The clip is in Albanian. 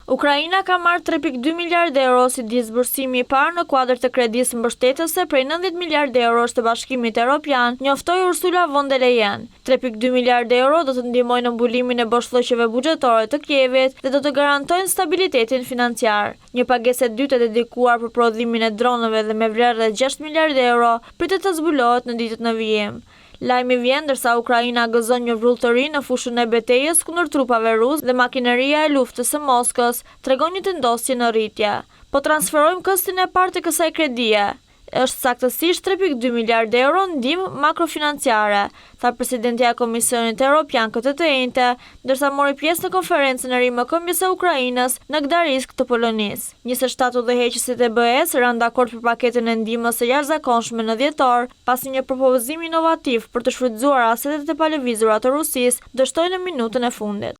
Ukraina ka marrë 3.2 miliardë euro si disbursimi i parë në kuadër të kredisë mbështetëse prej 90 miliardë euro të Bashkimit Evropian, njoftoi Ursula von der Leyen. 3.2 miliardë euro do të ndihmojnë në mbulimin e boshllëqeve buxhetore të Kievit dhe do të garantojnë stabilitetin financiar. Një pagesë e dytë e dedikuar për prodhimin e dronëve dhe me vlerë rreth 6 miliardë euro pritet të zbulohet në ditët në vijim. Lajmi vjen ndërsa Ukraina gëzon një vrull të ri në fushën e betejës kundër trupave rus dhe makineria e luftës së Moskës tregon një vendosje në rritje. Po transferojmë kostin e parë të kësaj kredie. Është saktësisht 3.2 miliardë euro ndihmë makrofinanciare, tha presidenti e Komisionit Evropian këtë të njëjtë, ndërsa mori pjesë në konferencën e rimëkëmbjes së Ukrainës në Gdansk të Polonisë. 27 udhëheqësit e BE-s ranë dakord për paketën e ndihmës së jashtëzakonshme në dhjetor, pasi një propozim inovativ për të shfrytzuar asetet e palëvizura të Rusisë dështoi në minutën e fundit.